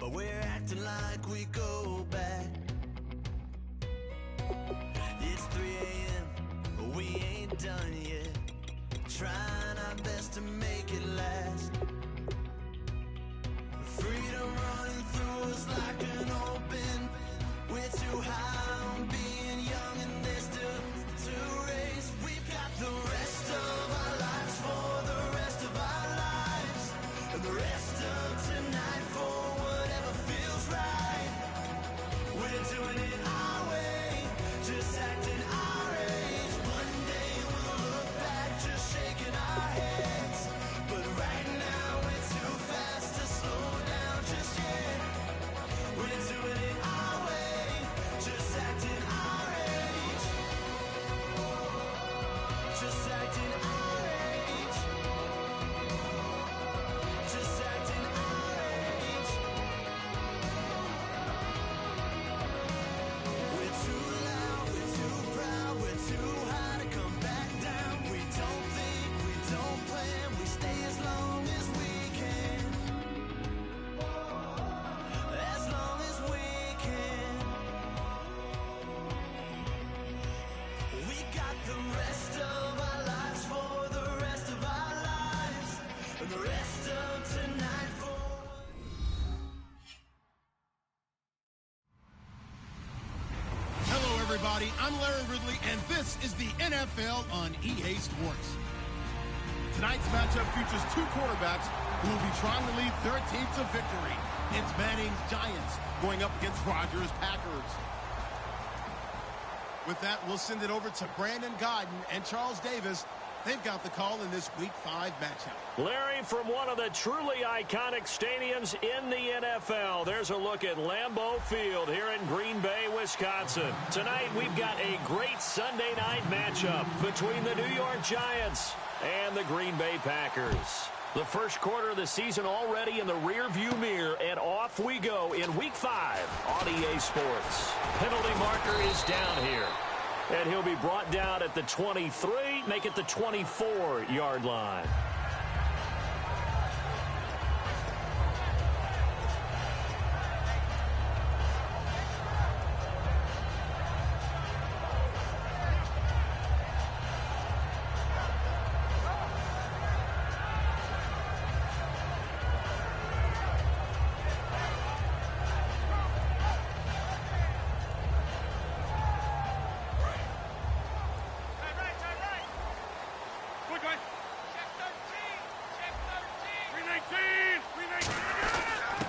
but we're acting like we go back. It's 3 a.m., but we ain't done yet. Trying our best to make it last. Freedom running through us like an open. We're too high on being young and there's still to race. We've got the rest of our lives for the rest of our lives, and the rest of tonight for whatever feels right. We're doing it our way, just acting our age. One day we'll look back just shaking our heads, but right now we're too fast to slow down just yet. We're doing it our way, just acting our age. Just acting our age. Just acting our age. We're too loud, we're too proud, we're too high to come back down. We don't think, we don't plan, we stay as long as we can. As long as we can. We got the rest of our lives for the rest of our lives, and the rest of tonight for. Hello, everybody. I'm Larry Ridley, and this is the NFL on EA Sports. Tonight's matchup features two quarterbacks who will be trying to lead their team to victory. It's Manning's Giants going up against Rodgers' Packers. With that, we'll send it over to Brandon Godden and Charles Davis. They've got the call in this Week 5 matchup. Larry, from one of the truly iconic stadiums in the NFL, there's a look at Lambeau Field here in Green Bay, Wisconsin. Tonight, we've got a great Sunday night matchup between the New York Giants and the Green Bay Packers. The first quarter of the season already in the rearview mirror, and off we go in Week 5 on EA Sports. Penalty marker is down here, and he'll be brought down at the 23, make it the 24-yard line.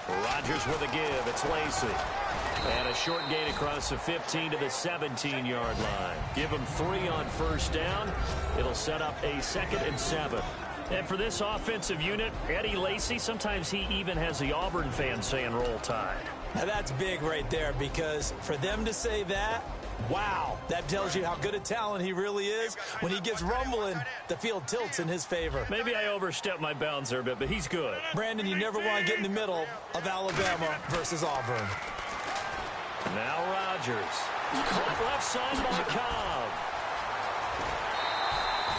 Rodgers with a give. It's Lacy. And a short gain across the 15 to the 17-yard line. Give him 3 on first down. It'll set up a 2nd and 7. And for this offensive unit, Eddie Lacy, sometimes he even has the Auburn fans saying roll tide. Now that's big right there, because for them to say that, wow, that tells you how good a talent he really is. When he gets rumbling, the field tilts in his favor. Maybe I overstepped my bounds there a bit, but he's good. Brandon, you never want to get in the middle of Alabama versus Auburn. Now Rodgers. Caught left side by Cobb.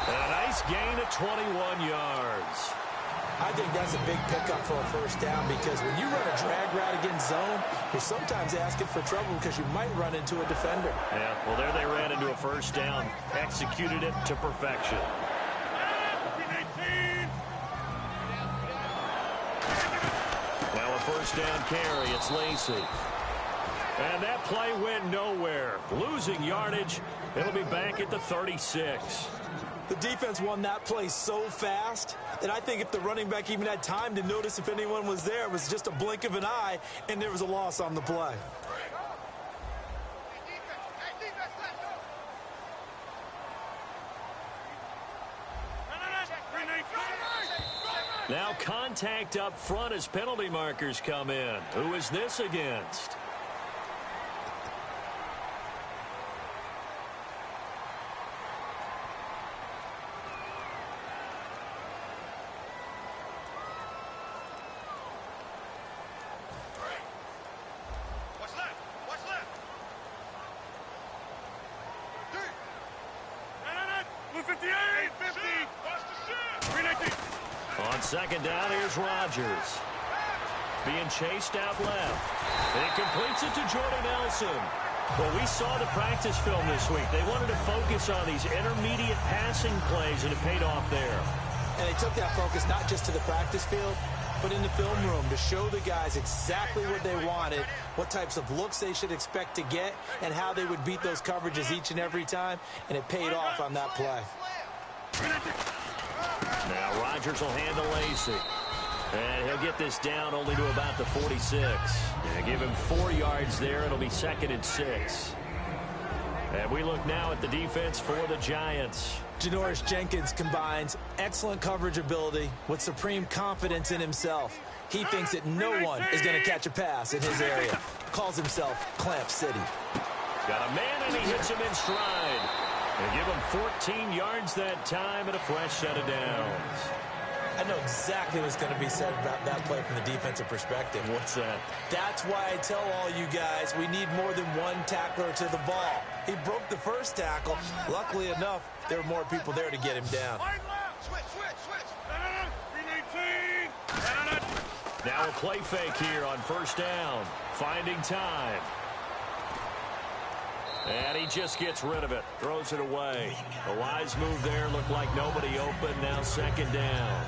And a nice gain of 21 yards. I think that's a big pickup for a first down, because when you run a drag route against zone, you're sometimes asking for trouble because you might run into a defender. Yeah, well, there they ran into a first down. Executed it to perfection. Now a first down carry. It's Lacy. And that play went nowhere. Losing yardage. It'll be back at the 36. The defense won that play so fast that I think if the running back even had time to notice if anyone was there, it was just a blink of an eye, and there was a loss on the play. Now contact up front as penalty markers come in. Who is this against? On second down, here's Rodgers. being chased out left. It completes it to Jordy Nelson. Well, we saw the practice film this week. They wanted to focus on these intermediate passing plays, and it paid off there. And they took that focus not just to the practice field, but in the film room to show the guys exactly what they wanted, what types of looks they should expect to get, and how they would beat those coverages each and every time, and it paid off on that play. Now Rodgers will hand to Lacey. And he'll get this down only to about the 46. And give him 4 yards there. It'll be 2nd and 6. And we look now at the defense for the Giants. Janoris Jenkins combines excellent coverage ability with supreme confidence in himself. He thinks that no one is going to catch a pass in his area. Calls himself Clamp City. Got a man, and he hits him in stride. And give him 14 yards that time and a fresh set of downs. I know exactly what's going to be said about that play from the defensive perspective. What's that? That's why I tell all you guys we need more than one tackler to the ball. He broke the first tackle. Luckily enough, there were more people there to get him down. Now a play fake here on first down. Finding time. And he just gets rid of it. Throws it away. A wise move there. Looked like nobody open. Now 2nd down.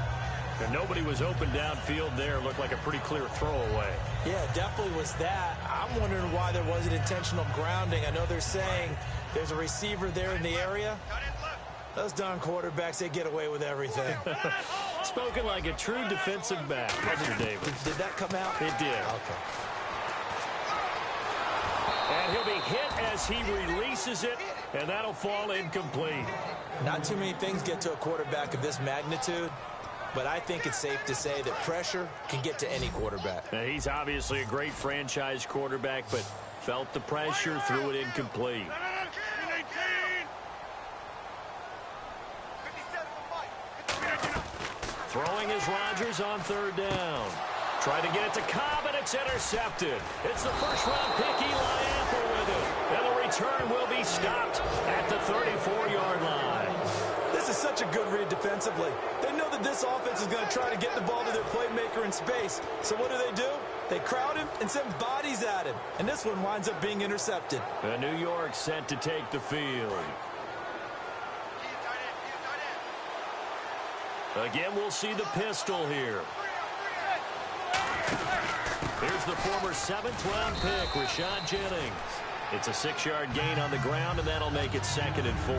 And nobody was open downfield there. Looked like a pretty clear throwaway. Yeah, definitely was that. I'm wondering why there wasn't intentional grounding. I know they're saying there's a receiver there in the area. Those darn quarterbacks, they get away with everything. Spoken like a true defensive back, Mr. Davis. Did that come out? It did. Okay. And he'll be hit as he releases it, and that'll fall incomplete. Not too many things get to a quarterback of this magnitude, but I think it's safe to say that pressure can get to any quarterback. Now, he's obviously a great franchise quarterback, but felt the pressure, threw it incomplete. Throwing is Rodgers on 3rd down. Trying to get it to Cobb, and it's intercepted. It's the first-round pick, Eli Apple with it. And the return will be stopped at the 34-yard line. This is such a good read defensively. They know that this offense is going to try to get the ball to their playmaker in space. So what do? They crowd him and send bodies at him. And this one winds up being intercepted. And New York set to take the field. Again, we'll see the pistol here. Here's the former 7th-round pick, Rashad Jennings. It's a 6-yard gain on the ground, and that'll make it 2nd and 4.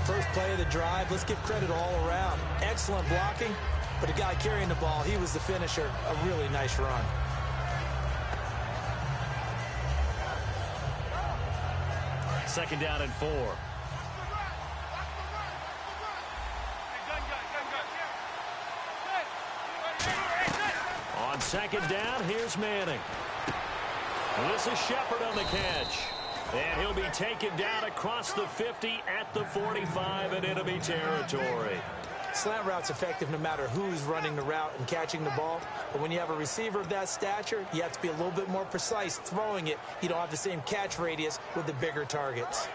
First play of the drive, let's give credit all around. Excellent blocking, but the guy carrying the ball, he was the finisher. A really nice run. Second down and 4. On 2nd down, here's Manning. And this is Shepard on the catch. And he'll be taken down across the 50 at the 45 and enemy territory. Slant route's effective no matter who's running the route and catching the ball. But when you have a receiver of that stature, you have to be a little bit more precise throwing it. You don't have the same catch radius with the bigger targets.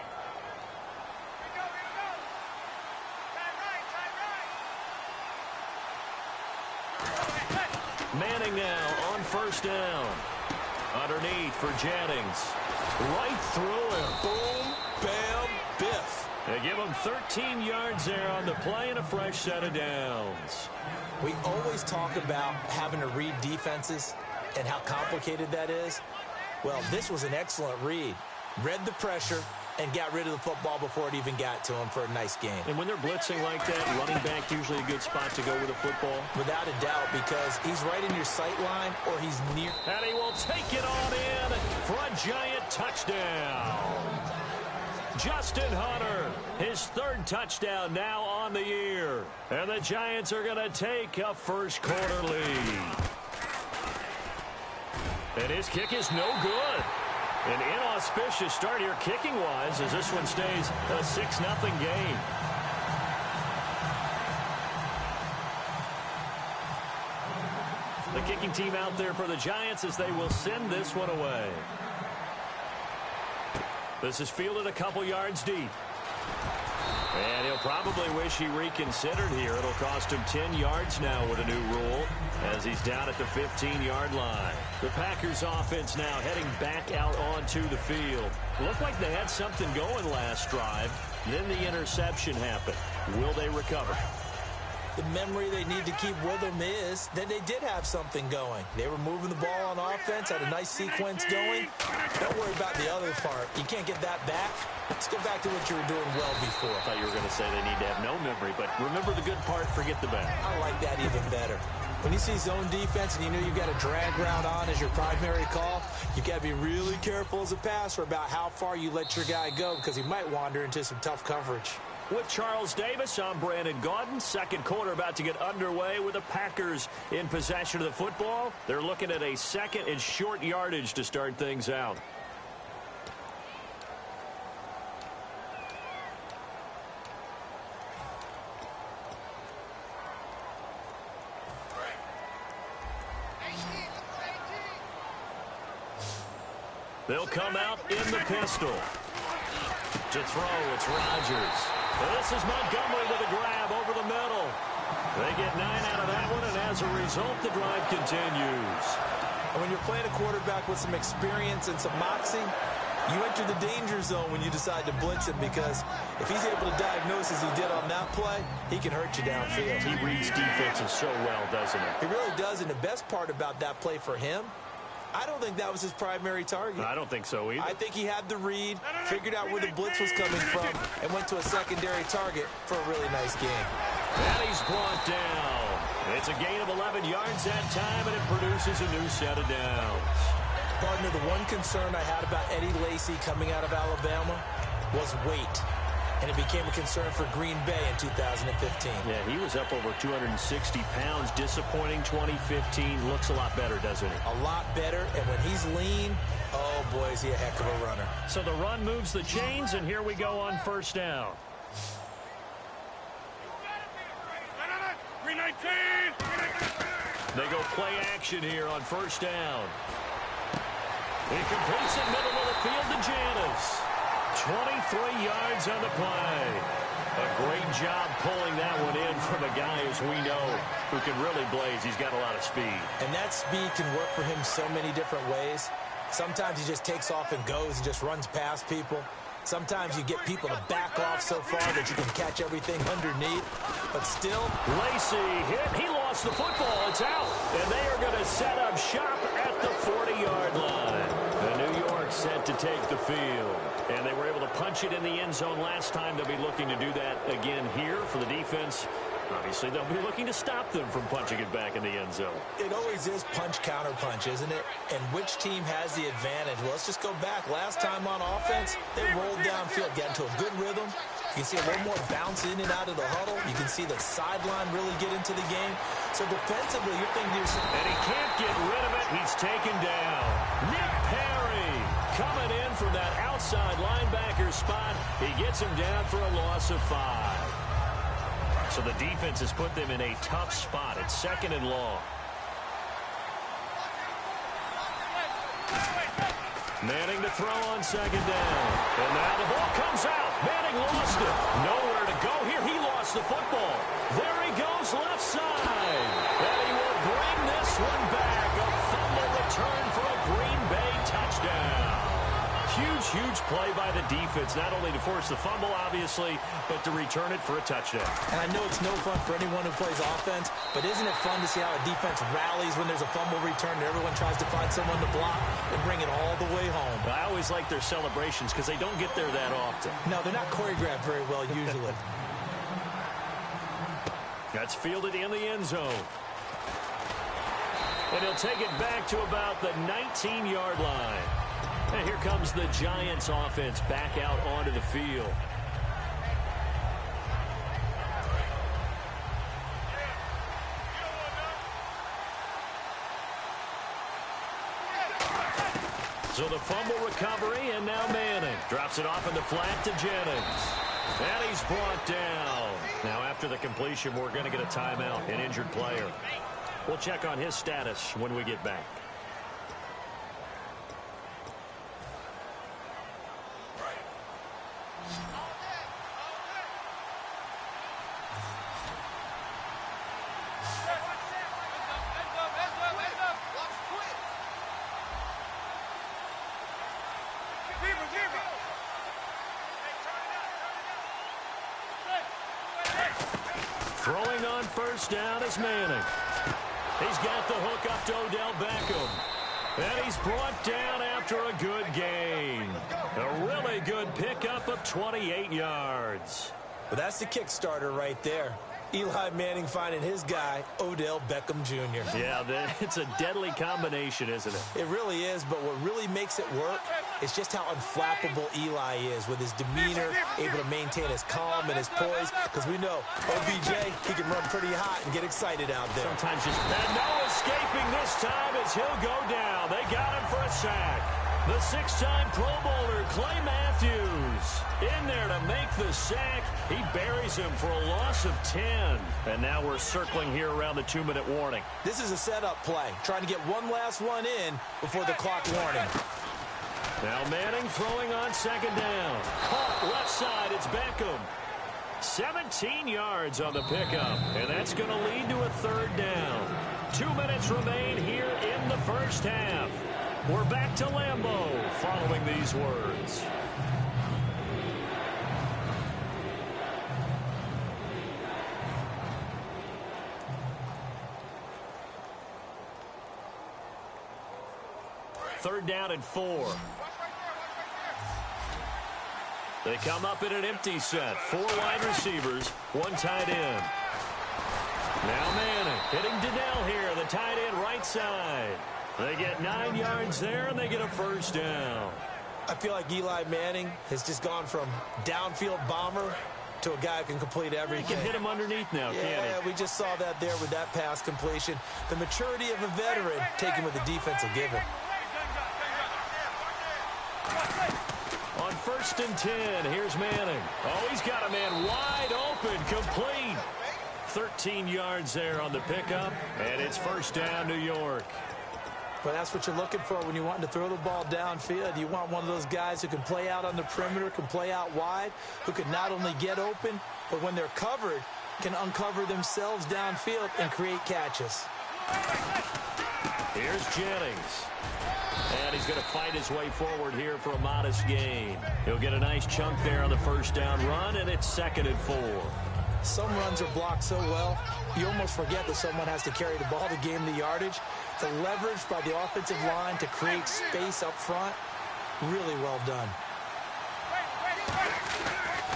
Manning now on first down. Underneath for Jennings. Right through him. Boom, bam, biff. They give him 13 yards there on the play and a fresh set of downs. We always talk about having to read defenses and how complicated that is. Well, this was an excellent read. Read the pressure and got rid of the football before it even got to him for a nice game. And when they're blitzing like that, running back usually a good spot to go with a football. Without a doubt, because he's right in your sight line or he's near. And he will take it on in for a giant touchdown. Justin Hunter, his 3rd touchdown now on the year. And the Giants are going to take a first-quarter lead. And his kick is no good. An inauspicious start here kicking-wise as this one stays a 6-0 game. The kicking team out there for the Giants as they will send this one away. This is fielded a couple yards deep. And he'll probably wish he reconsidered here. It'll cost him 10 yards now with a new rule as he's down at the 15-yard line. The Packers offense now heading back out onto the field. Looked like they had something going last drive. Then the interception happened. Will they recover? The memory they need to keep with them is that they did have something going. They were moving the ball on offense, had a nice sequence going. Don't worry about the other part. You can't get that back. Let's go back to what you were doing well before. I thought you were going to say they need to have no memory, but remember the good part, forget the bad. I like that even better. When you see zone defense and you know you've got a drag route on as your primary call, you've got to be really careful as a passer about how far you let your guy go because he might wander into some tough coverage. With Charles Davis, I'm Brandon Gaudin. Second quarter about to get underway with the Packers in possession of the football. They're looking at a second and short yardage to start things out. They'll come out in the pistol. To throw, it's Rodgers. This is Montgomery with a grab over the middle. They get 9 out of that one, and as a result, the drive continues. And when you're playing a quarterback with some experience and some moxie, you enter the danger zone when you decide to blitz him because if he's able to diagnose as he did on that play, he can hurt you downfield. He reads defenses so well, doesn't he? He really does, and the best part about that play for him, I don't think that was his primary target. I don't think so either. I think he had the read, figured out where the blitz was coming from, and went to a secondary target for a really nice game. And he's brought down. It's a gain of 11 yards that time, and it produces a new set of downs. Partner, the one concern I had about Eddie Lacy coming out of Alabama was weight. And it became a concern for Green Bay in 2015. Yeah, he was up over 260 pounds. Disappointing 2015. Looks a lot better, doesn't he? A lot better. And when he's lean, oh, boy, is he a heck of a runner. So the run moves the chains, and here we go on first down. 319! They go play action here on first down. He completes it middle of the field to Janis. 23 yards on the play. A great job pulling that one in from a guy, as we know, who can really blaze. He's got a lot of speed. And that speed can work for him so many different ways. Sometimes he just takes off and goes and just runs past people. Sometimes you get people to back off so far that you can catch everything underneath. But still, Lacy hit. He lost the football. It's out. And they are going to set up shop at the 40-yard line. And New York set to take the field. And they were able to punch it in the end zone last time. They'll be looking to do that again here for the defense. Obviously, they'll be looking to stop them from punching it back in the end zone. It always is punch-counter-punch, isn't it? And which team has the advantage? Well, let's just go back. Last time on offense, they rolled downfield, got into a good rhythm. You can see a little more bounce in and out of the huddle. You can see the sideline really get into the game. So defensively, you're thinking to yourself, and he can't get rid of it. He's taken down. Nick Perry coming in from that outside linebacker spot. He gets him down for a loss of 5. So the defense has put them in a tough spot. It's second and long. Manning to throw on second down. And now the ball comes out. Manning lost it. Nowhere to go here. He lost the football. There he goes left side. And he will bring this one back. A fumble return for a Green Bay touchdown. Huge play by the defense, not only to force the fumble, obviously, but to return it for a touchdown. And I know it's no fun for anyone who plays offense, but isn't it fun to see how a defense rallies when there's a fumble return and everyone tries to find someone to block and bring it all the way home? I always like their celebrations because they don't get there that often. No, they're not choreographed very well usually. That's fielded in the end zone. And he'll take it back to about the 19-yard line. And here comes the Giants offense back out onto the field. So the fumble recovery, and now Manning drops it off in the flat to Jennings. And he's brought down. Now after the completion, we're going to get a timeout, an injured player. We'll check on his status when we get back. on first down is Manning. He's got the hook up to Odell Beckham. And he's brought down after a good gain. A really good pickup of 28 yards. Well, that's the kickstarter right there. Eli Manning finding his guy, Odell Beckham Jr. Yeah, it's a deadly combination, isn't it? It really is, but what really makes it work is just how unflappable Eli is with his demeanor, able to maintain his calm and his poise, because we know OBJ, he can run pretty hot and get excited out there. Sometimes just... And no escaping this time as he'll go down. They got him for a sack. The 6-time Pro Bowler, Clay Matthews, in there to make the sack. He buries him for a loss of 10. And now we're circling here around the 2-minute warning. This is a setup play, trying to get one last one in before the clock warning. Now Manning throwing on second down. Caught left side, it's Beckham. 17 yards on the pickup, and that's going to lead to a third down. 2 minutes remain here in the first half. We're back to Lambeau following these words. Third down and 4. They come up in an empty set. 4 wide receivers, 1 tight end. Now Manning hitting Donnell here, the tight end right side. They get 9 yards there, and they get a first down. I feel like Eli Manning has just gone from downfield bomber to a guy who can complete everything. He can hit him underneath now, can't he? Yeah, we just saw that there with that pass completion. The maturity of a veteran taken with the defense will give him. On 1st and 10, here's Manning. Oh, he's got a man wide open, complete. 13 yards there on the pickup, and it's first down, New York. But that's what you're looking for when you want to throw the ball downfield. You want one of those guys who can play out on the perimeter, can play out wide, who can not only get open, but when they're covered, can uncover themselves downfield and create catches. Here's Jennings. And he's going to fight his way forward here for a modest gain. He'll get a nice chunk there on the first down run, and it's 2nd and 4. Some runs are blocked so well, you almost forget that someone has to carry the ball to gain the yardage. The leverage by the offensive line to create space up front, really well done.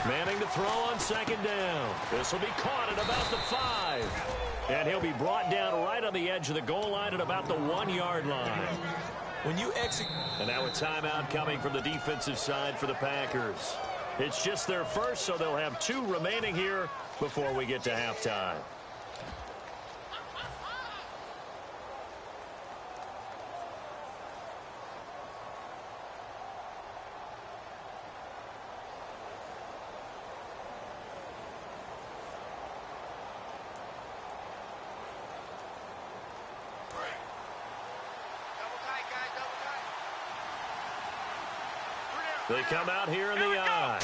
Manning to throw on second down. This will be caught at about the 5. And he'll be brought down right on the edge of the goal line at about the 1-yard line. When you execute... And now a timeout coming from the defensive side for the Packers. It's just their first, so they'll have 2 remaining here before we get to halftime. They come out here in the eye.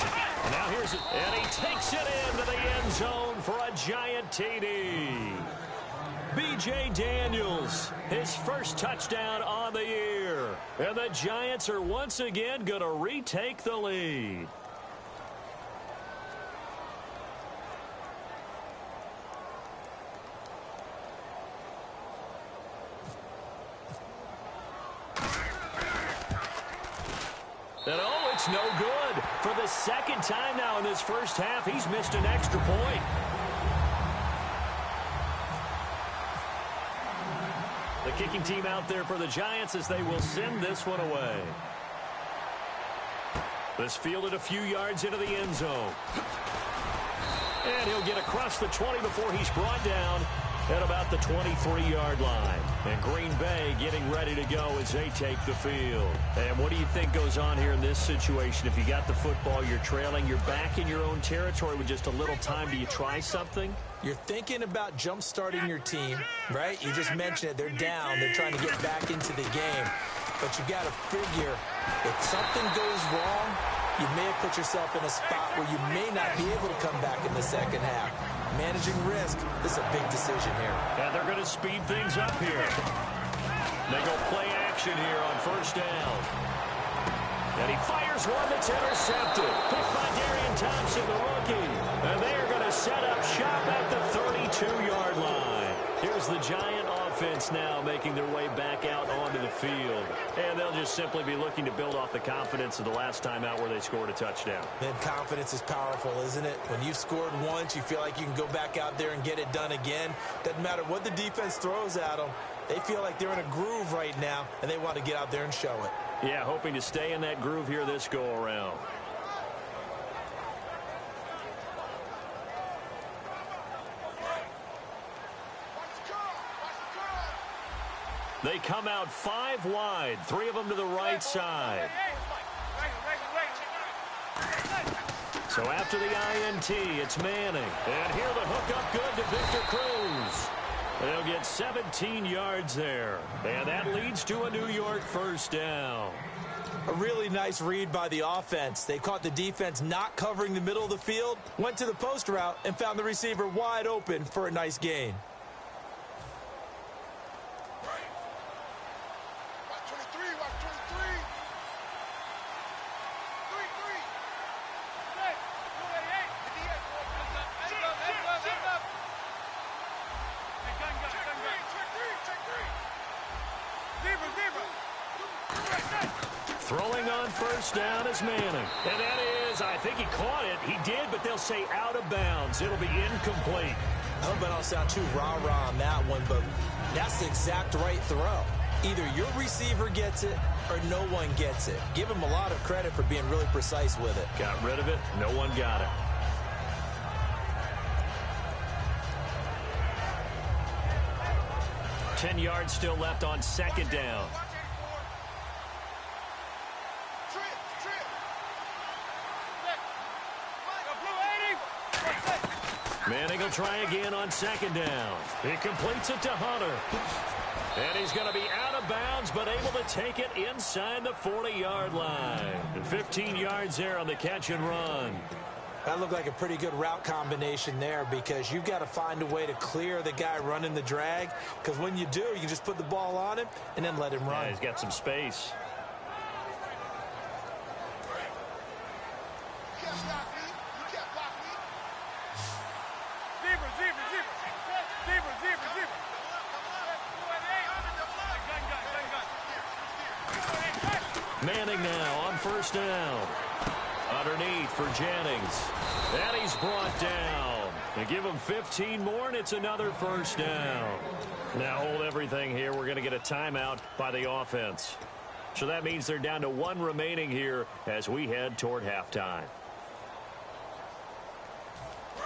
Now here's it. And he takes it into the end zone for a giant TD. B.J. Daniels, his first touchdown on the year. And the Giants are once again going to retake the lead. And oh, it's no good. For the second time now in this first half, he's missed an extra point. The kicking team out there for the Giants as they will send this one away. This fielded a few yards into the end zone. And he'll get across the 20 before he's brought down at about the 23-yard line. And Green Bay getting ready to go as they take the field. And what do you think goes on here in this situation? If you got the football, you're trailing, you're back in your own territory with just a little time. Do you try something? You're thinking about jump-starting your team, right? You just mentioned it. They're down. They're trying to get back into the game. But you got to figure, if something goes wrong, you may have put yourself in a spot where you may not be able to come back in the second half. Managing risk, this is a big decision here. And they're going to speed things up here. They go play action here on first down. And he fires one that's intercepted. Picked by Darian Thompson, the rookie. And they are going to to set up shop at the 32-yard line. Here's the Giant offense now making their way back out onto the field. And they'll just simply be looking to build off the confidence of the last time out where they scored a touchdown. Man, confidence is powerful, isn't it? When you've scored once, you feel like you can go back out there and get it done again. Doesn't matter what the defense throws at them. They feel like they're in a groove right now, and they want to get out there and show it. Yeah, hoping to stay in that groove here this go-around. They come out 5 wide, 3 of them to the right side. So after the INT, it's Manning. And here the hook up good to Victor Cruz. They'll get 17 yards there. And that leads to a New York first down. A really nice read by the offense. They caught the defense not covering the middle of the field, went to the post route, and found the receiver wide open for a nice gain. Throwing on first down is Manning. And that is, I think he caught it. He did, but they'll say out of bounds. It'll be incomplete. I hope I don't sound too rah-rah on that one, but that's the exact right throw. Either your receiver gets it or no one gets it. Give him a lot of credit for being really precise with it. Got rid of it. No one got it. Ten yards still left on second down. Manning will try again on second down. He completes it to Hunter. And he's going to be out of bounds, but able to take it inside the 40-yard line. And 15 yards there on the catch and run. That looked like a pretty good route combination there because you've got to find a way to clear the guy running the drag. Because when you do, you can just put the ball on him and then let him run. Yeah, he's got some space. Manning now on first down. Underneath for Jennings. And he's brought down. They give him 15 more, and it's another first down. Now hold everything here. We're going to get a timeout by the offense. So that means they're down to 1 remaining here as we head toward halftime.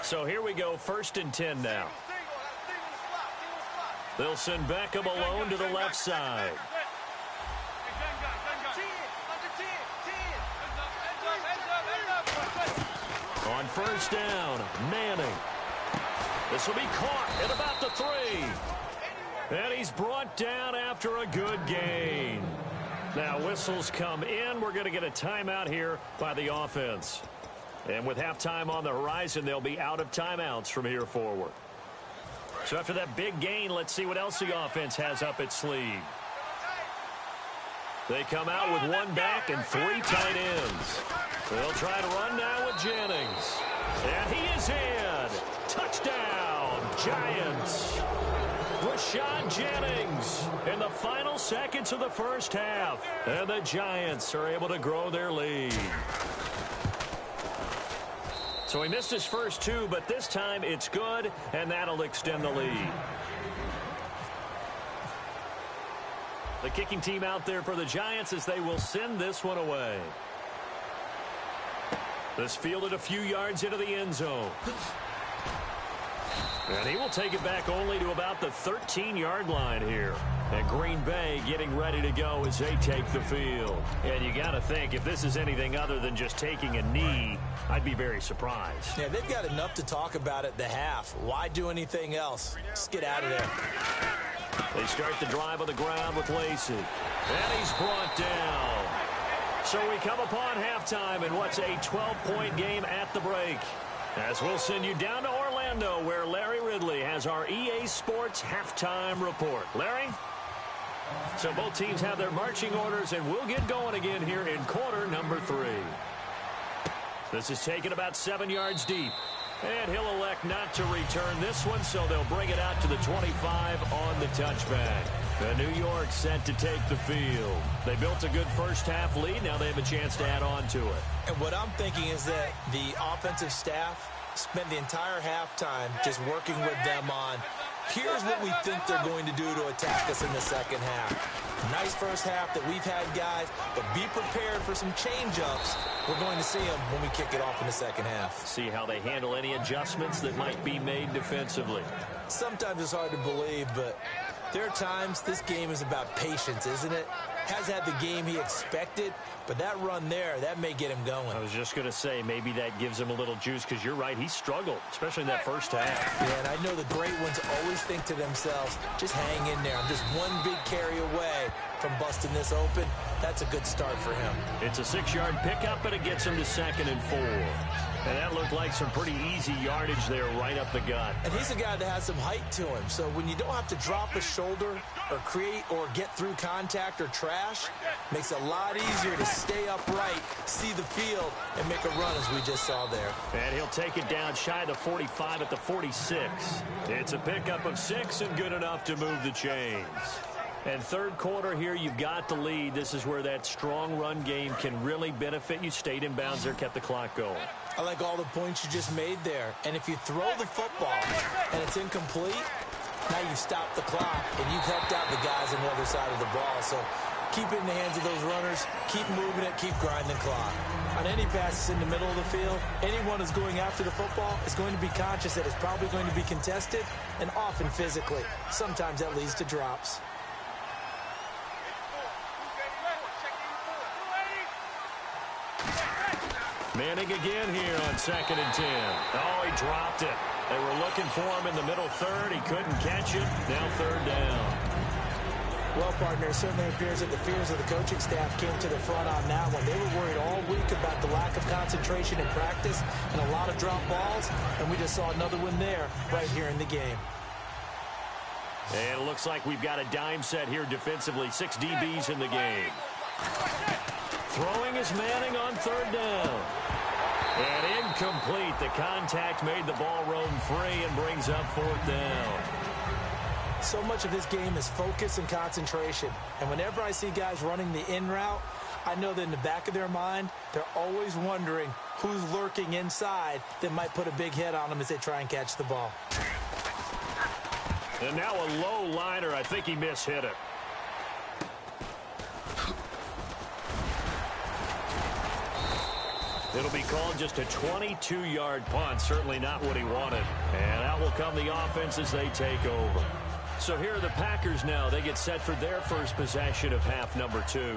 So here we go, 1st and 10 now. They'll send Beckham alone to the left side. On first down, Manning. This will be caught at about the 3. And he's brought down after a good gain. Now whistles come in. We're going to get a timeout here by the offense. And with halftime on the horizon, they'll be out of timeouts from here forward. So after that big gain, let's see what else the offense has up its sleeve. They come out with 1 back and 3 tight ends. They'll try to run now with Jennings. And he is in. Touchdown, Giants. Rashad Jennings in the final seconds of the first half. And the Giants are able to grow their lead. So he missed his first 2, but this time it's good, and that'll extend the lead. The kicking team out there for the Giants as they will send this one away. This fielded a few yards into the end zone. And he will take it back only to about the 13-yard line here. And Green Bay getting ready to go as they take the field. And you got to think, if this is anything other than just taking a knee, I'd be very surprised. Yeah, they've got enough to talk about at the half. Why do anything else? Just get out of there. They start the drive on the ground with Lacey. And he's brought down. So we come upon halftime in what's a 12-point game at the break. As we'll send you down to Orlando, where Larry Ridley has our EA Sports halftime report. Larry? So both teams have their marching orders, and we'll get going again here in quarter number 3. This is taken about 7 yards deep. And he'll elect not to return this one, so they'll bring it out to the 25 on the touchback. The New York set to take the field. They built a good first-half lead. Now they have a chance to add on to it. And what I'm thinking is that the offensive staff spent the entire halftime just working with them on, here's what we think they're going to do to attack us in the second half. Nice first half that we've had, guys, but be prepared for some change-ups. We're going to see them when we kick it off in the second half. See how they handle any adjustments that might be made defensively. Sometimes it's hard to believe, but there are times this game is about patience, isn't it? Has had the game he expected, but that run there, that may get him going. I was just going to say, maybe that gives him a little juice, because you're right, he struggled, especially in that first half. Yeah, and I know the great ones always think to themselves, just hang in there. I'm just one big carry away from busting this open. That's a good start for him. It's a 6-yard pickup, and it gets him to 2nd and 4. And that looked like some pretty easy yardage there right up the gut. And he's a guy that has some height to him, so when you don't have to drop a shoulder or create or get through contact or trash, makes it a lot easier to stay upright, see the field, and make a run as we just saw there. And he'll take it down shy of the 45 at the 46. It's a pickup of 6 and good enough to move the chains. And third quarter here, you've got the lead. This is where that strong run game can really benefit you. Stayed in bounds there, kept the clock going. I like all the points you just made there. And if you throw the football and it's incomplete, now you've stopped the clock and you've helped out the guys on the other side of the ball. So keep it in the hands of those runners, keep moving it, keep grinding the clock. On any passes in the middle of the field, anyone who's going after the football is going to be conscious that it's probably going to be contested, and often physically. Sometimes that leads to drops. Manning again here on 2nd and 10. Oh, he dropped it. They were looking for him in the middle third. He couldn't catch it. Now 3rd down. Well, partner, it certainly appears that the fears of the coaching staff came to the front on that one. They were worried all week about the lack of concentration in practice and a lot of drop balls, and we just saw another one there right here in the game. And it looks like we've got a dime set here defensively. 6 DBs in the game. Throwing is Manning on 3rd down. And incomplete. The contact made the ball roam free and brings up 4th down. So much of this game is focus and concentration. And whenever I see guys running the in route, I know that in the back of their mind, they're always wondering who's lurking inside that might put a big hit on them as they try and catch the ball. And now a low liner. I think he mishit it. It'll be called just a 22-yard punt. Certainly not what he wanted. And out will come the offense as they take over. So here are the Packers now. They get set for their first possession of half number 2.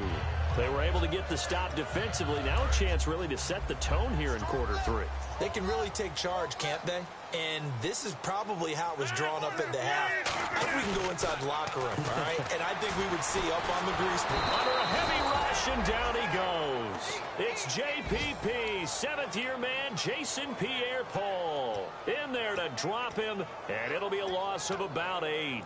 They were able to get the stop defensively. Now a chance really to set the tone here in quarter 3. They can really take charge, can't they? And this is probably how it was drawn up at the half. I think we can go inside the locker room, all right? And I think we would see up on the grease boot. Under a heavy rush, and down he goes. It's JPP, 7th-year man, Jason Pierre-Paul. In there to drop him, and it'll be a loss of about 8.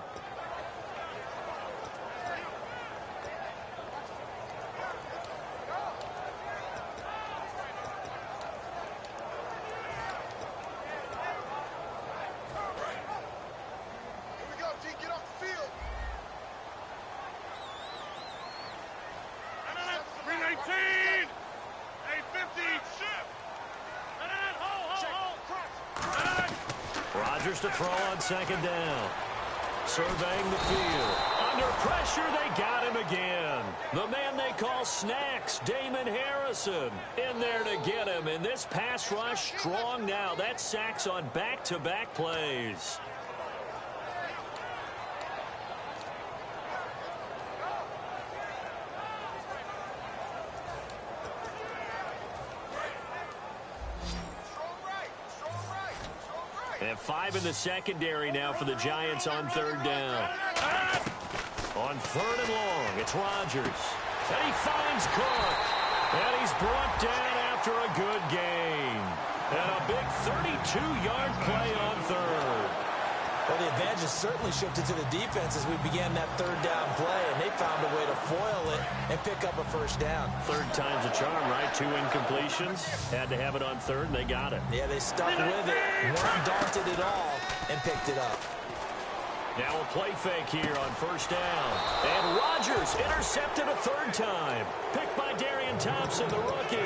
To throw on 2nd down. Surveying the field. Under pressure, they got him again. The man they call Snacks, Damon Harrison, in there to get him. And this pass rush strong now. That's sacks on back-to-back plays. And 5 in the secondary now for the Giants on 3rd down. On 3rd and long, it's Rodgers. And he finds Cook. And he's brought down after a good gain. And a big 32-yard play on 3rd. Well, the advantage has certainly shifted to the defense as we began that 3rd down play, and they found a way to foil it and pick up a first down. Third time's a charm, right? 2 incompletions. Had to have it on third, and they got it. Yeah, they stuck with it, weren't daunted at all, and picked it up. Now a play fake here on first down. And Rodgers intercepted a third time. Picked by Darian Thompson, the rookie.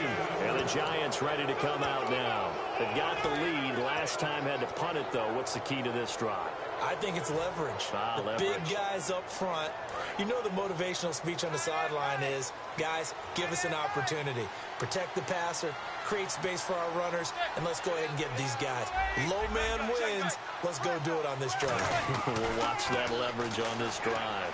And the Giants ready to come out now. They've got the lead. Last time had to punt it, though. What's the key to this drive? I think it's leverage. The big guys up front. You know the motivational speech on the sideline is, guys, give us an opportunity. Protect the passer, create space for our runners, and let's go ahead and get these guys. Low man wins. Let's go do it on this drive. We'll watch that leverage on this drive.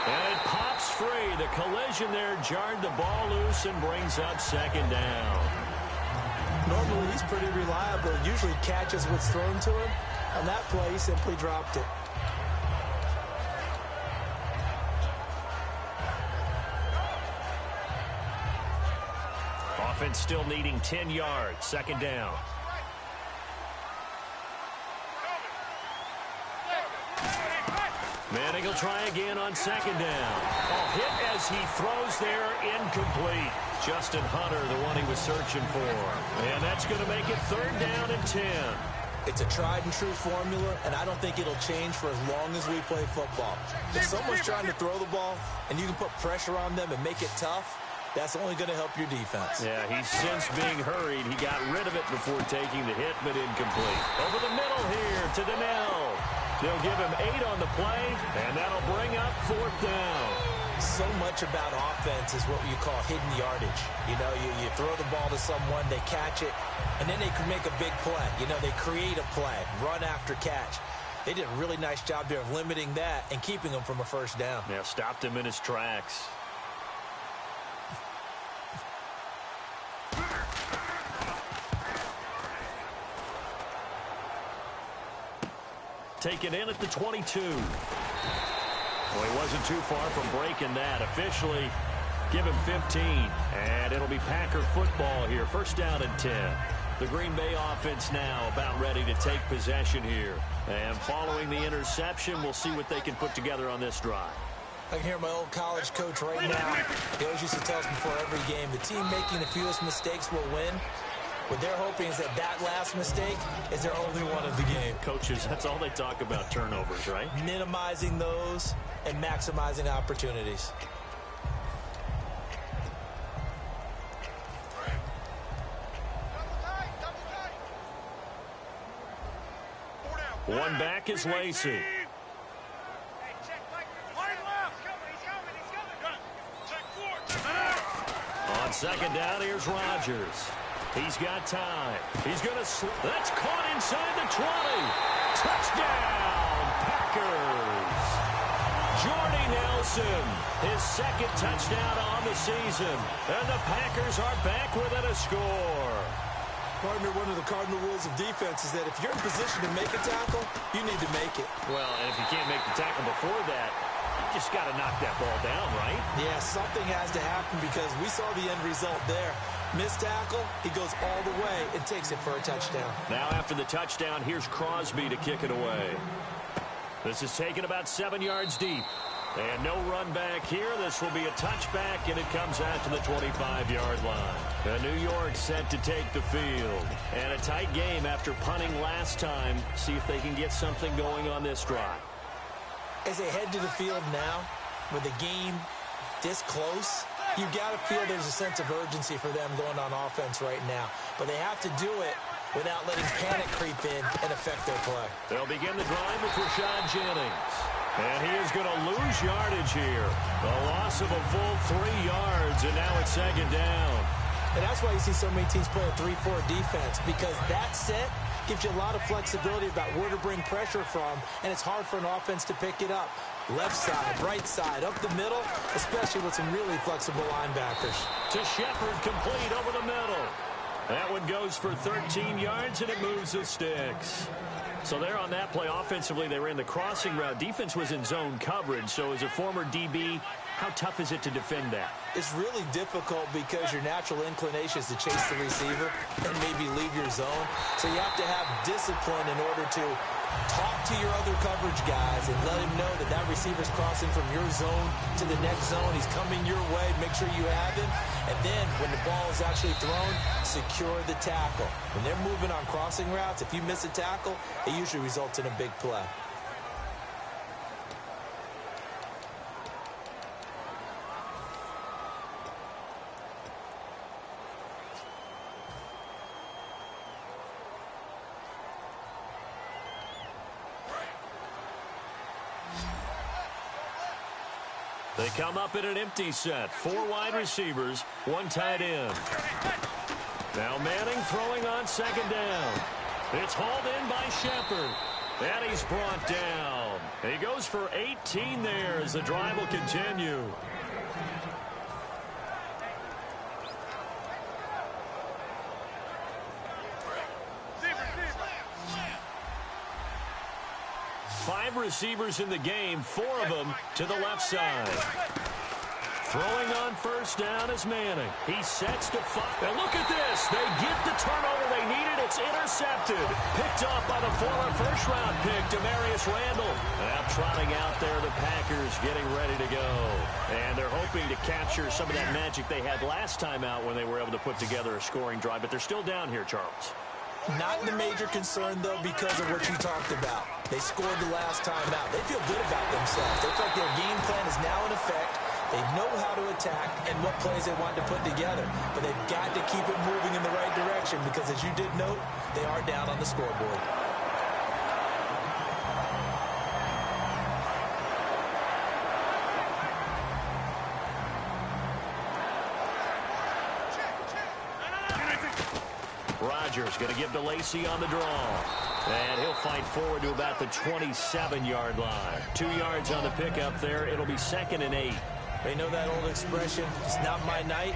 And it pops free. The collision there jarred the ball loose and brings up second down. Normally, he's pretty reliable. Usually catches what's thrown to him. On that play, he simply dropped it. Offense still needing 10 yards. Second down. Manning will try again on second down. Oh, hit as he throws there, incomplete. Justin Hunter, the one he was searching for. And that's going to make it third down and 10. It's a tried-and-true formula, and I don't think it'll change for as long as we play football. If someone's trying to throw the ball, and you can put pressure on them and make it tough, that's only going to help your defense. Yeah, he's since being hurried. He got rid of it before taking the hit, but incomplete. Over the middle here to Donnell. They'll give him 8 on the play, and that'll bring up fourth down. So much about offense is what you call hidden yardage. You know, you throw the ball to someone, they catch it, and then they can make a big play. You know, they create a play, run after catch. They did a really nice job there of limiting that and keeping him from a first down. Yeah, stopped him in his tracks. Taken in at the 22. Well, he wasn't too far from breaking that. Officially, give him 15. And it'll be Packer football here. First down and 10. The Green Bay offense now about ready to take possession here. And following the interception, we'll see what they can put together on this drive. I can hear my old college coach right now. He always used to tell us before every game, the team making the fewest mistakes will win. What they're hoping is that last mistake is their only one of the game. Coaches, that's all they talk about, turnovers, right? Minimizing those and maximizing opportunities. One back is Lacey. On second down, here's Rodgers. He's got time. He's going to that's caught inside the 20. Touchdown, Packers. Jordy Nelson, his second touchdown on the season. And the Packers are back within a score. Partner, one of the cardinal rules of defense is that if you're in position to make a tackle, you need to make it. Well, and if you can't make the tackle before that, you just got to knock that ball down, right? Yeah, something has to happen because we saw the end result there. Missed tackle, he goes all the way and takes it for a touchdown. Now after the touchdown, here's Crosby to kick it away. This is taken about 7 yards deep. And no run back here. This will be a touchback, and it comes out to the 25-yard line. And New York set to take the field. And a tight game after punting last time. See if they can get something going on this drive. As they head to the field now, with the game this close, you got to feel there's a sense of urgency for them going on offense right now. But they have to do it without letting panic creep in and affect their play. They'll begin the drive with Rashad Jennings. And he is going to lose yardage here. A loss of a full 3 yards, and now it's second down. And that's why you see so many teams play a 3-4 defense, because that set gives you a lot of flexibility about where to bring pressure from, and it's hard for an offense to pick it up. Left side, right side, up the middle, especially with some really flexible linebackers. To Shepard, complete over the middle. That one goes for 13 yards, and it moves the sticks. So there on that play, offensively, they ran the crossing route. Defense was in zone coverage, so as a former DB, how tough is it to defend that? It's really difficult because your natural inclination is to chase the receiver and maybe leave your zone. So you have to have discipline in order to Talk to your other coverage guys and let him know that that receiver's crossing from your zone to the next zone. He's coming your way. Make sure you have him. And then when the ball is actually thrown, secure the tackle. When they're moving on crossing routes, if you miss a tackle, it usually results in a big play. They come up in an empty set. 4 wide receivers, 1 tight end. Now Manning throwing on second down. It's hauled in by Shepard. And he's brought down. He goes for 18 there as the drive will continue. Five receivers in the game, 4 of them to the left side. Throwing on first down is Manning. He sets to 5. And look at this. They get the turnover they needed. It's intercepted. Picked off by the former first-round pick, Demarius Randall. Now trotting out there, the Packers getting ready to go. And they're hoping to capture some of that magic they had last time out when they were able to put together a scoring drive. But they're still down here, Charles. Not the major concern, though, because of what you talked about. They scored the last time out. They feel good about themselves. They feel like their game plan is now in effect. They know how to attack and what plays they want to put together. But they've got to keep it moving in the right direction because, as you did note, they are down on the scoreboard. Rodgers going to give to Lacey on the draw. And he'll fight forward to about the 27-yard line. 2 yards on the pickup there. It'll be 2nd and 8. They know that old expression, it's not my night.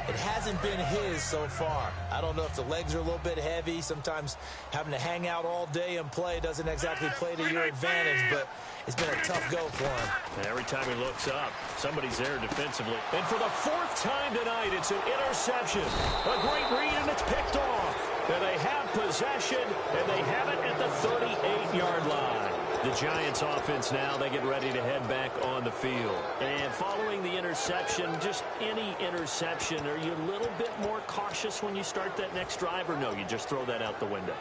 It hasn't been his so far. I don't know if the legs are a little bit heavy. Sometimes having to hang out all day and play doesn't exactly play to your advantage, but it's been a tough go for him. And every time he looks up, somebody's there defensively. And for the 4th time tonight, it's an interception. A great read, and it's picked off. And they have possession, and they have it at the 38-yard line. The Giants offense now, they get ready to head back on the field. And following the interception, just any interception, are you a little bit more cautious when you start that next drive, or no, you just throw that out the window?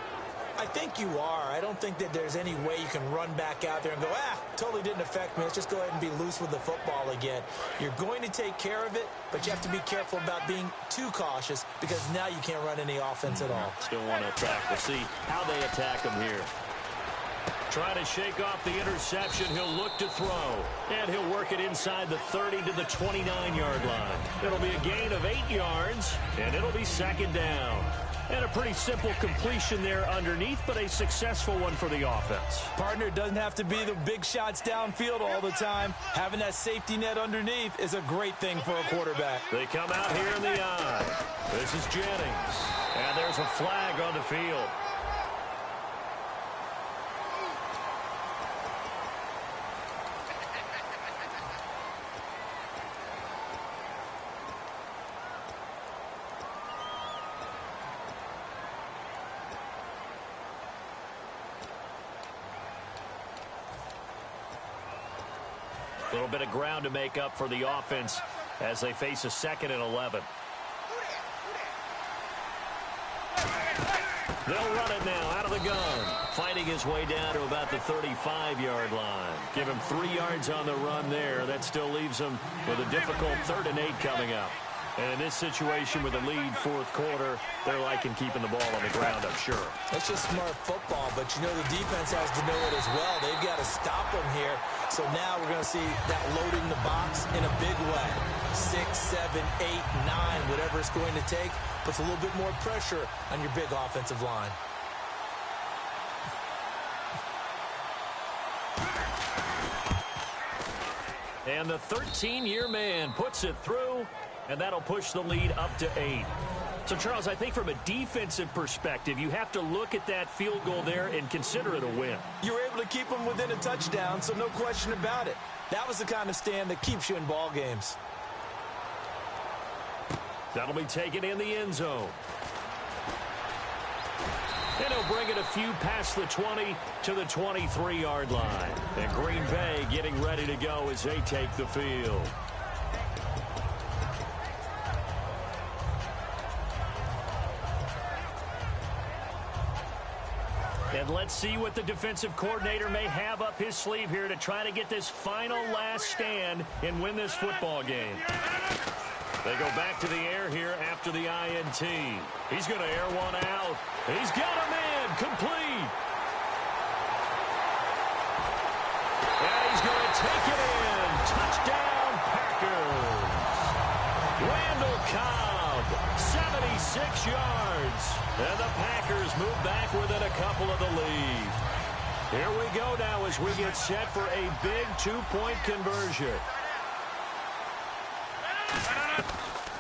I think you are. I don't think that there's any way you can run back out there and go, totally didn't affect me. Let's just go ahead and be loose with the football again. You're going to take care of it, but you have to be careful about being too cautious because now you can't run any offense at all. Still want to attack. We'll see how they attack them here. Trying to shake off the interception. He'll look to throw. And he'll work it inside the 30 to the 29-yard line. It'll be a gain of 8 yards, and it'll be 2nd down. And a pretty simple completion there underneath, but a successful one for the offense. Partner, doesn't have to be the big shots downfield all the time. Having that safety net underneath is a great thing for a quarterback. They come out here in the eye. This is Jennings. And there's a flag on the field. A little bit of ground to make up for the offense as they face a 2nd and 11. They'll run it now out of the gun. Fighting his way down to about the 35-yard line. Give him 3 yards on the run there. That still leaves him with a difficult 3rd and 8 coming up. And in this situation with a lead 4th quarter, they're liking keeping the ball on the ground, I'm sure. That's just smart football, but you know the defense has to know it as well. They've got to stop them here. So now we're going to see that loading the box in a big way. 6, 7, 8, 9, whatever it's going to take, puts a little bit more pressure on your big offensive line. And the 13-year man puts it through, and that'll push the lead up to 8. So, Charles, I think from a defensive perspective, you have to look at that field goal there and consider it a win. You were able to keep them within a touchdown, so no question about it. That was the kind of stand that keeps you in ball games. That'll be taken in the end zone. And he'll bring it a few past the 20 to the 23-yard line. And Green Bay getting ready to go as they take the field. And let's see what the defensive coordinator may have up his sleeve here to try to get this final last stand and win this football game. They go back to the air here after the INT. He's going to air one out. He's got him in. Complete. And he's going to take it in. Touchdown, Packers. Randall Cobb, 76 yards. And the Packers move back within a couple of the lead. Here we go now as we get set for a big two-point conversion.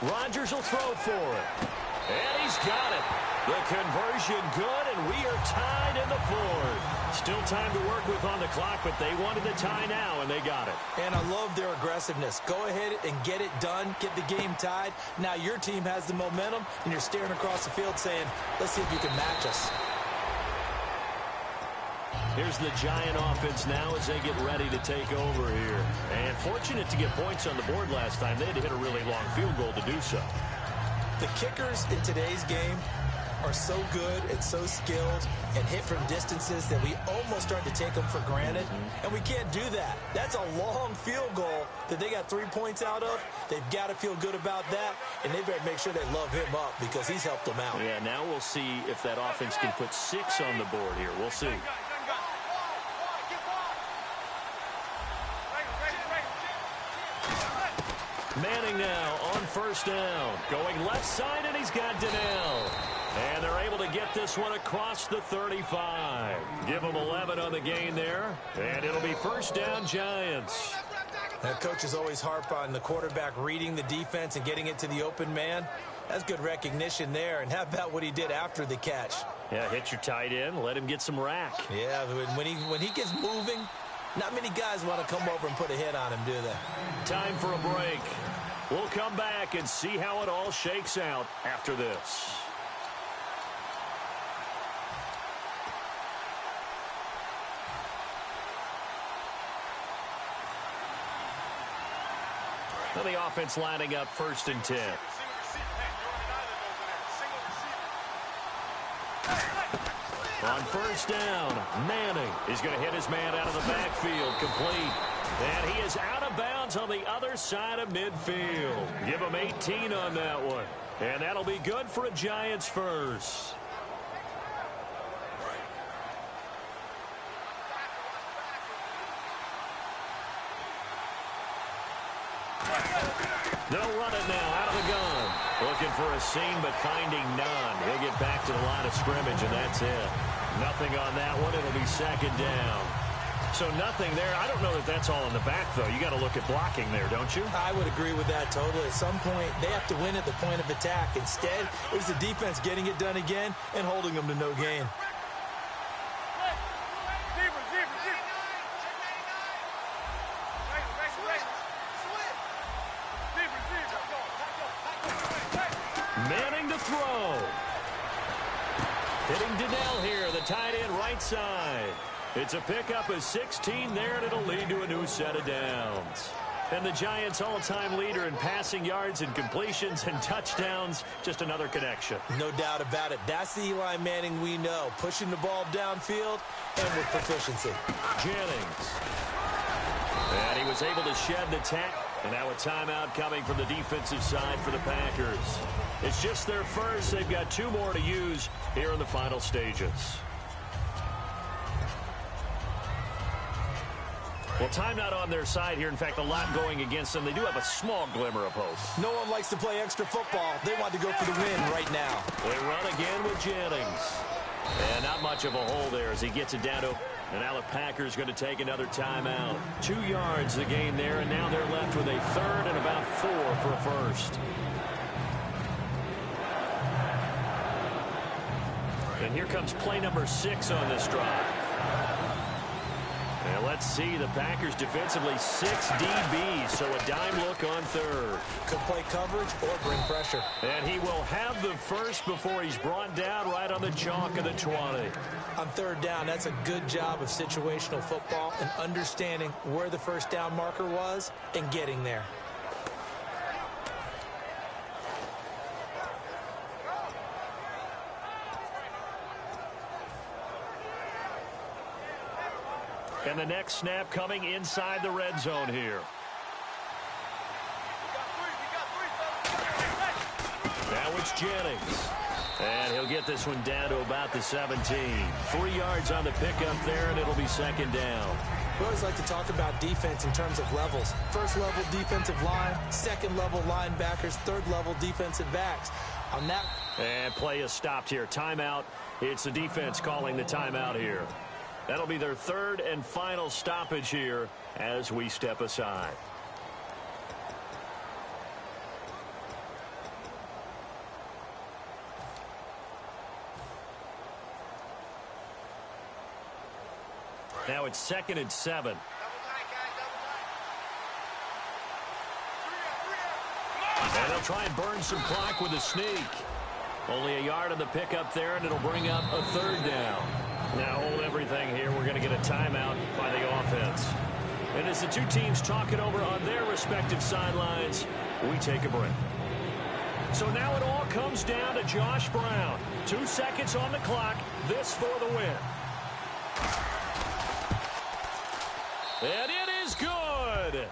Rodgers will throw for it. And he's got it. The conversion good, and we are tied in the fourth. Still time to work with on the clock, but they wanted the tie now, and they got it. And I love their aggressiveness. Go ahead and get it done. Get the game tied. Now your team has the momentum, and you're staring across the field saying, let's see if you can match us. Here's the Giant offense now as they get ready to take over here. And fortunate to get points on the board last time. They had to hit a really long field goal to do so. The kickers in today's game are so good and so skilled and hit from distances that we almost start to take them for granted. And we can't do that. That's a long field goal that they got 3 points out of. They've got to feel good about that, and they better make sure they love him up because he's helped them out. Yeah, now we'll see if that offense can put 6 on the board here. We'll see. Manning now on first down. Going left side, and he's got Donnell. And they're able to get this one across the 35. Give them 11 on the gain there. And it'll be first down, Giants. That coaches always harp on the quarterback reading the defense and getting it to the open man. That's good recognition there. And how about what he did after the catch? Yeah, hit your tight end. Let him get some rack. Yeah, when he gets moving, not many guys want to come over and put a hit on him, do they? Time for a break. We'll come back and see how it all shakes out after this. Well, the offense lining up first and 10. On first down, Manning is going to hit his man out of the backfield, complete. And he is out of bounds on the other side of midfield. Give him 18 on that one. And that'll be good for a Giants first. They'll run it now out of the gun. Looking for a seam, but finding none. He'll get back to the line of scrimmage, and that's it. Nothing on that one. It'll be second down. So nothing there. I don't know that that's all in the back, though. You got to look at blocking there, don't you? I would agree with that totally. At some point, they have to win at the point of attack. Instead, it was the defense getting it done again and holding them to no gain. Manning to throw. Hitting Donnell here, the tight end right side. It's a pickup of 16 there, and it'll lead to a new set of downs. And the Giants' all-time leader in passing yards and completions and touchdowns, just another connection. No doubt about it. That's the Eli Manning we know, pushing the ball downfield and with proficiency. Jennings. And he was able to shed the tackle. And now a timeout coming from the defensive side for the Packers. It's just their first. They've got 2 more to use here in the final stages. Well, time not on their side here. In fact, a lot going against them. They do have a small glimmer of hope. No one likes to play extra football. They want to go for the win right now. They run again with Jennings. And not much of a hole there as he gets it down to. And now the Packers going to take another timeout. 2 yards the gain there, and now they're left with a third and about 4 for a first. And here comes play number 6 on this drive. And let's see, the Packers defensively 6 DBs, so a dime look on third. Could play coverage or bring pressure. And he will have the first before he's brought down right on the chalk of the 20. On third down, that's a good job of situational football and understanding where the first down marker was and getting there. And the next snap coming inside the red zone here. Now it's Jennings. And he'll get this one down to about the 17. 3 yards on the pickup there, and it'll be second down. We always like to talk about defense in terms of levels. First level defensive line, second level linebackers, third level defensive backs. On that. And play is stopped here. Timeout. It's the defense calling the timeout here. That'll be their third and final stoppage here as we step aside. Now it's 2nd and 7. And they'll try and burn some clock with a sneak. Only a yard on the pickup there, and it'll bring up a third down. Now hold everything here. We're going to get a timeout by the offense. And as the two teams talk it over on their respective sidelines, we take a break. So now it all comes down to Josh Brown. 2 seconds on the clock. This for the win. And it is good.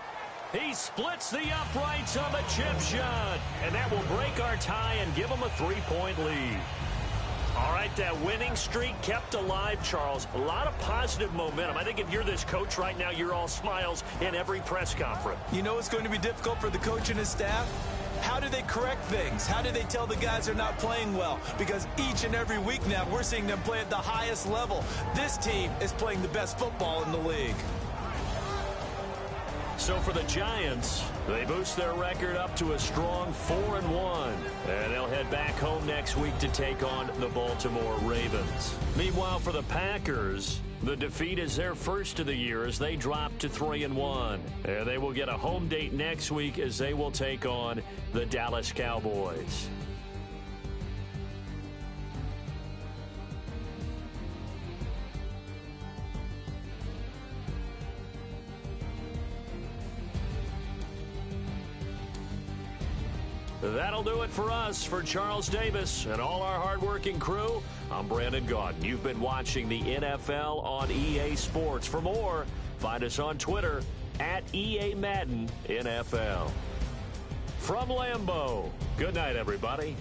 He splits the uprights on the chip shot. And that will break our tie and give him a 3-point lead. All right, that winning streak kept alive, Charles. A lot of positive momentum. I think if you're this coach right now, you're all smiles in every press conference. You know it's going to be difficult for the coach and his staff? How do they correct things? How do they tell the guys they're not playing well? Because each and every week now, we're seeing them play at the highest level. This team is playing the best football in the league. So for the Giants, they boost their record up to a strong 4-1. And they'll head back home next week to take on the Baltimore Ravens. Meanwhile, for the Packers, the defeat is their first of the year as they drop to 3-1. And they will get a home date next week as they will take on the Dallas Cowboys. That'll do it for us. For Charles Davis and all our hardworking crew, I'm Brandon Gaudin. You've been watching the NFL on EA Sports. For more, find us on Twitter at EA Madden NFL. From Lambeau, good night, everybody.